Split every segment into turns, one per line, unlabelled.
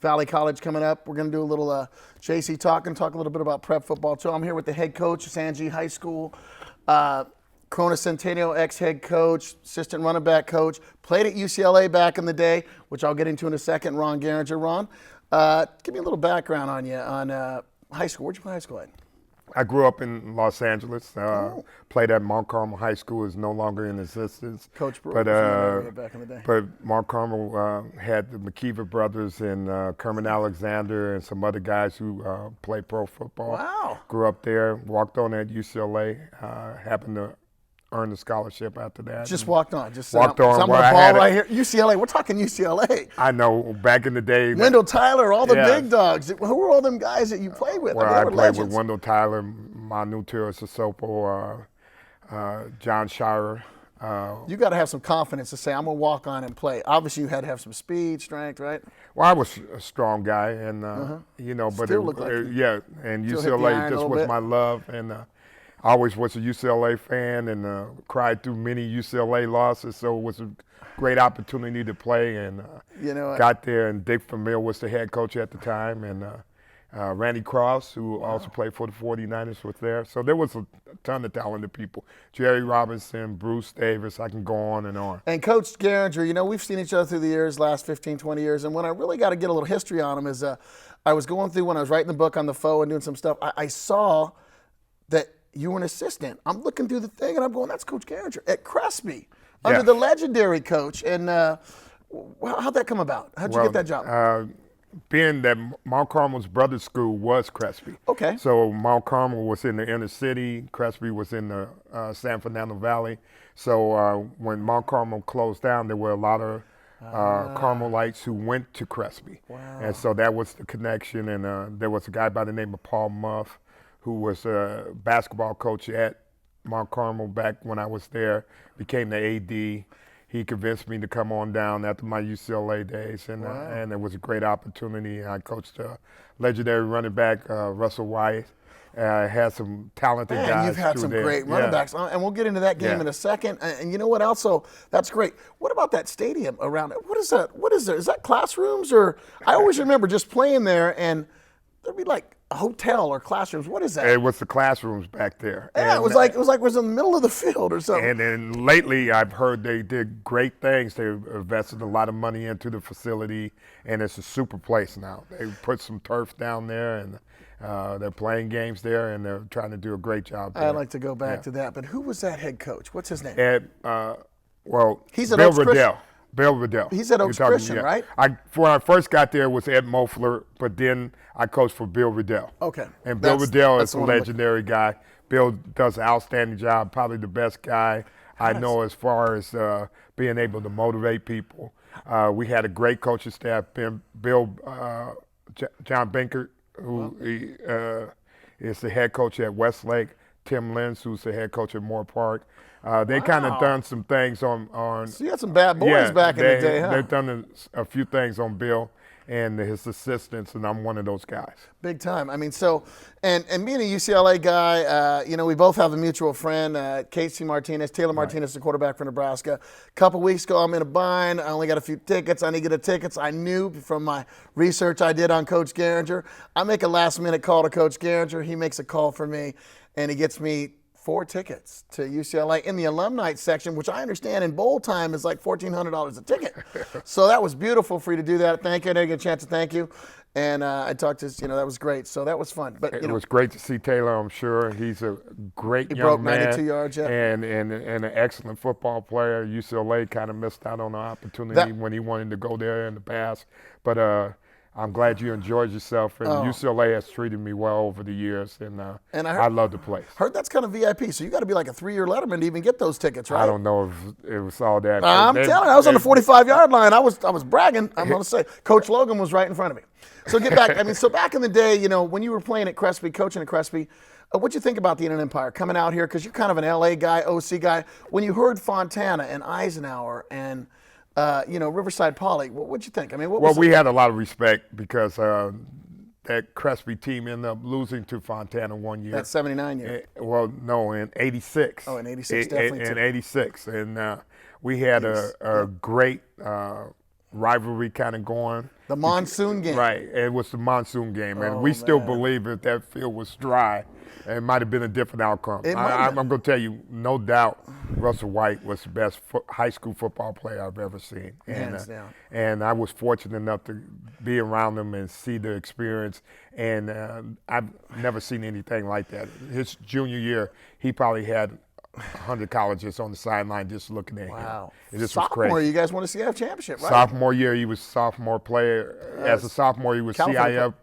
Valley College coming up. We're going to do a little JC talk a little bit about prep football too. I'm here with the head coach, Sanjay High School, Corona Centennial ex-head coach, assistant running back coach, played at UCLA back in the day, which I'll get into in a second, Ron Gueringer. Ron, give me a little background on you, on high school. Where'd you play high school at?
I grew up in Los Angeles. Played at Mount Carmel High School. Is no longer in existence.
Coach Brewer was in that area back in the day.
But Mount Carmel had the McKeever brothers and Kermit Alexander and some other guys who played pro football.
Wow.
Grew up there. Walked on at UCLA. Happened to earn the scholarship after that.
Just walked on. Just
walked on.
I'm gonna ball right here. UCLA. We're talking UCLA.
I know. Back in the day.
Wendell Tyler, all the big dogs. Who were all them guys that you played with?
Well,
I
played
legends.
with Wendell Tyler, Manu Tirasopo, John Shire.
You got to have some confidence to say, I'm going to walk on and play. Obviously, you had to have some speed, strength, right?
Well, I was a strong guy, and but
Still look like
and
still hit the
UCLA
iron a
just
little
was
bit.
my love, and I always was a UCLA fan, and cried through many UCLA losses. So it was a great opportunity to play, and got there. And Dick Familial was the head coach at the time, and Randy Cross, who also played for the 49ers, was there. So there was a ton of talented people. Jerry Robinson, Bruce Davis, I can go on and on.
And Coach Gueringer, we've seen each other through the years, last 15, 20 years. And when I really got to get a little history on him is I was going through when I was writing the book on the foe and doing some stuff. I saw that you were an assistant. I'm looking through the thing and I'm going, that's Coach Gueringer at Crespi under the legendary coach. And how'd that come about? How'd you get that job?
Being that Mount Carmel's brother school was Crespi.
Okay.
So Mount Carmel was in the inner city. Crespi was in the San Fernando Valley. So when Mount Carmel closed down, there were a lot of Carmelites who went to Crespi.
Wow.
And so that was the connection. And there was a guy by the name of Paul Muff, who was a basketball coach at Mount Carmel back when I was there, became the AD. He convinced me to come on down after my UCLA days, and it was a great opportunity. I coached a legendary running back, Russell Wyatt. Had some talented guys.
You've had some great running backs, and we'll get into that game in a second. And you know what? Also, that's great. What about that stadium around it? What is that? What is there? Is that classrooms or? I always remember just playing there, and there'd be like a hotel or classrooms. What is that?
It was the classrooms back there.
Yeah,
and
it was like it was in the middle of the field or something.
And then lately, I've heard they did great things. They invested a lot of money into the facility, and it's a super place now. They put some turf down there, and they're playing games there, and they're trying to do a great job there.
I'd like to go back to that, but who was that head coach? What's his name?
He's
at
Bill
Oaks Christian.
Riddell. Bill Riddell.
He's at Oaks Christian, right?
When I first got there, it was Ed Mofler, but then I coached for Bill Riddell.
Okay.
And Bill Riddell is a legendary guy. Bill does an outstanding job, probably the best guy I know as far as being able to motivate people. We had a great coaching staff. John Binkert, who is the head coach at Westlake. Tim Lenz, who's the head coach at Moore Park. They kind of done some things on.
So you had some bad boys back in the day, huh?
They've done a few things on Bill and his assistants, and I'm one of those guys.
Big time. I mean, so, and being a UCLA guy, we both have a mutual friend, Casey Martinez, Taylor Martinez, the quarterback for Nebraska. A couple weeks ago, I'm in a bind. I only got a few tickets. I need to get the tickets. I knew from my research I did on Coach Gueringer. I make a last-minute call to Coach Gueringer. He makes a call for me, and he gets me 4 tickets to UCLA in the alumni section, which I understand in bowl time is like $1,400 a ticket. So that was beautiful for you to do that. Thank you. I didn't get a chance to thank you. And I talked to, that was great. So that was fun. But
it was great to see Taylor, I'm sure. He's a great young
broke
man.
92 yards,
and an excellent football player. UCLA kind of missed out on the opportunity when he wanted to go there in the past. But I'm glad you enjoyed yourself, and UCLA has treated me well over the years, and I love the place.
Heard that's kind of VIP, so you got to be like a 3-year letterman to even get those tickets, right?
I don't know if it was all that.
I'm telling you, I was on the 45-yard line. I was bragging. I'm going to say, Coach Logan was right in front of me. So get back. I mean, so back in the day, when you were playing at Crespi, coaching at Crespi, what'd you think about the Inland Empire coming out here? Because you're kind of an LA guy, OC guy. When you heard Fontana and Eisenhower and Riverside Poly, what'd you think? I mean,
we had a lot of respect because that Crespi team ended up losing to Fontana one year.
That 79 year.
In 86.
Oh, in 86, definitely.
In 86. And we had a great rivalry kind of going.
The monsoon game.
Right, it was the monsoon game, and
Oh,
we still
man.
believe if that field was dry, it might have been a different outcome.
It might have
I'm going to tell you, no doubt, Russell White was the best high school football player I've ever seen.
Hands down.
And I was fortunate enough to be around him and see the experience, and I've never seen anything like that. His junior year, he probably had 100 colleges on the sideline just looking at
Wow.
him. This was
Sophomore,
crazy.
you guys won a CIF championship, right?
Sophomore year, he was sophomore player. As a sophomore, he was
California
CIF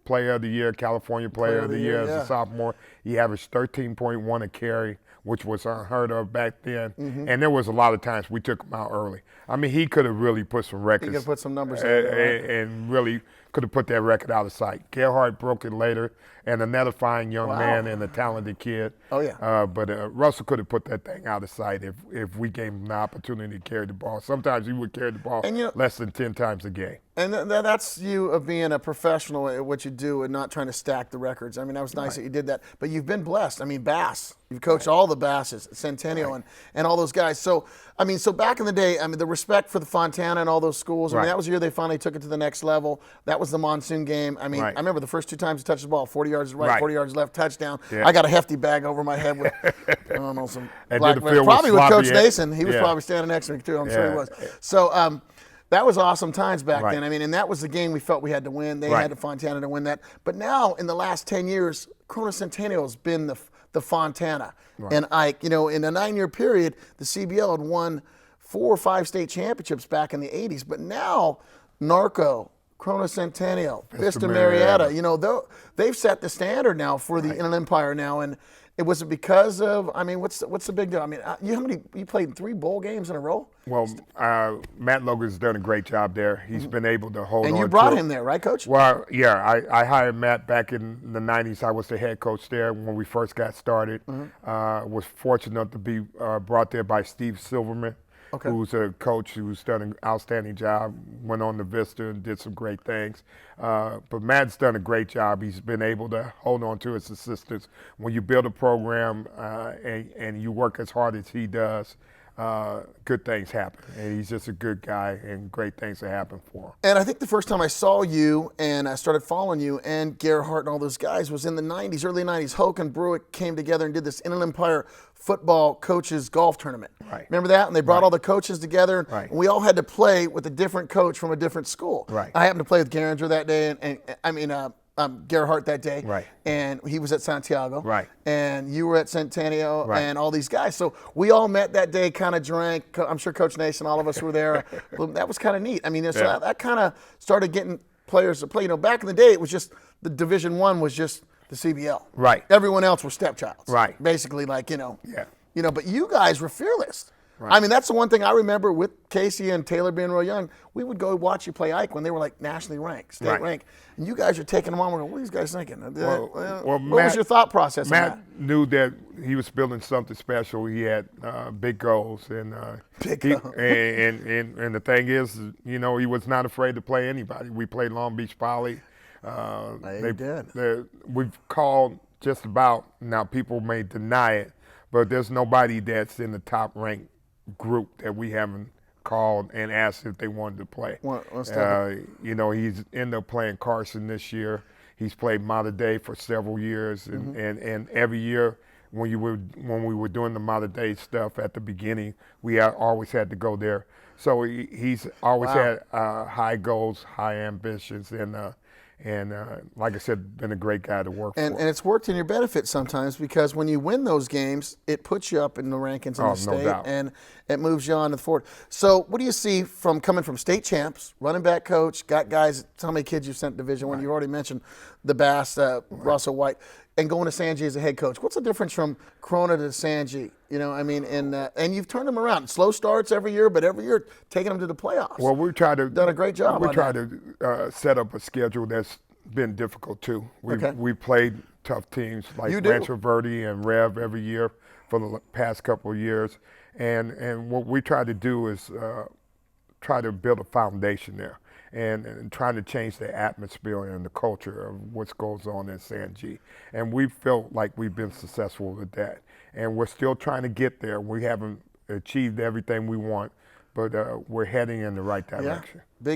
Player of the Year, California Player of the Year. As
yeah.
a sophomore, he averaged 13.1 a carry, which was unheard of back then. And there was a lot of times we took him out early. I mean, he could have really put some records.
He could have put some numbers in there, right?
And really could have put that record out of sight. Gerhardt broke it later, and another fine young man and a talented kid.
Oh, yeah.
But Russell could have put that thing out of sight if we gave him the opportunity to carry the ball. Sometimes he would carry the ball
And, you know,
less than 10 times a game.
And that's you of being a professional at what you do and not trying to stack the records. I mean, that was nice that you did that. But you've been blessed. I mean, Bass. You've coached all the Basses, Centennial and all those guys. So, I mean, so back in the day, I mean, the respect for the Fontana and all those schools, I mean, that was the year they finally took it to the next level. That was the monsoon game. I mean, I remember the first 2 times he touched the ball, 40 yards right, 40 yards left, touchdown. I got a hefty bag over my head with, I don't know, some black, probably with Coach Nason. He was probably standing next to me, too. I'm sure he was. So, that was awesome times back then. I mean, and that was the game we felt we had to win. They had the Fontana to win that. But now, in the last 10 years, Corona Centennial has been the Fontana. And Ike, you know, in a 9-year period, the CBL had won 4 or 5 state championships back in the 80s. But now, Narco, Corona Centennial, Vista Marietta, you know, they've set the standard now for the Inland Empire now. And it was because of, I mean, what's the big deal? I mean, you played in 3 bowl games in a row?
Well, Matt Logan's done a great job there. He's been able to hold on.
And you brought him there, right, Coach?
Well, yeah, I hired Matt back in the 90s. I was the head coach there when we first got started. Was fortunate enough to be brought there by Steve Silverman, who's a coach who's done an outstanding job, went on to Vista and did some great things. But Matt's done a great job. He's been able to hold on to his assistants. When you build a program and you work as hard as he does, good things happen. And he's just a good guy, and great things that happen for him.
And I think the first time I saw you and I started following you and Gerhardt and all those guys was in the 90s, early 90s. Hoke and Bruick came together and did this Inland Empire football coaches golf tournament. Remember that? And they brought all the coaches together, and we all had to play with a different coach from a different school. I happened to play with Gueringer that day, and I mean, Gerhardt that day, and he was at Santiago, and you were at Centennial, and all these guys. So we all met that day, kind of drank. I'm sure Coach Nason, all of us were there. That was kind of neat. I mean, so that kind of started getting players to play. You know, back in the day, it was just the Division I was just the CBL. Everyone else were stepchilds. Basically, like, you know. You know, but you guys were fearless. I mean, that's the one thing I remember with Casey and Taylor being real young. We would go watch you play Ike when they were like nationally ranked, state ranked. And you guys are taking them on. We're going, what are these guys thinking? What was your thought process on that?
Matt knew that he was building something special. He had big goals. And the thing is, you know, he was not afraid to play anybody. We played Long Beach Poly. We've called just about, now people may deny it, but there's nobody that's in the top ranked group that we haven't called and asked if they wanted to play. You know, he's ended up playing Carson this year. He's played Mater Dei for several years, and every year when we were doing the Mater Dei stuff at the beginning, we always had to go there. So he's always had high goals, high ambitions, and like I said, been a great guy to work for.
And it's worked in your benefit sometimes, because when you win those games, it puts you up in the rankings in the state, and it moves you on to the forward. So what do you see from coming from state champs, running back coach, got guys, how many kids you've sent Division I? You already mentioned the Bass, Russell White, and going to Sanji as a head coach. What's the difference from Corona to Sanji? You know, I mean, and you've turned them around. Slow starts every year, but every year taking them to the playoffs.
Well, we try to
done a great job.
We try to set up a schedule that's been difficult too. We played tough teams like Rancho Verde and Rev every year for the past couple of years, and what we try to do is try to build a foundation there. And trying to change the atmosphere and the culture of what goes on in San G. And we felt like we've been successful with that. And we're still trying to get there. We haven't achieved everything we want, but we're heading in the right direction.
Big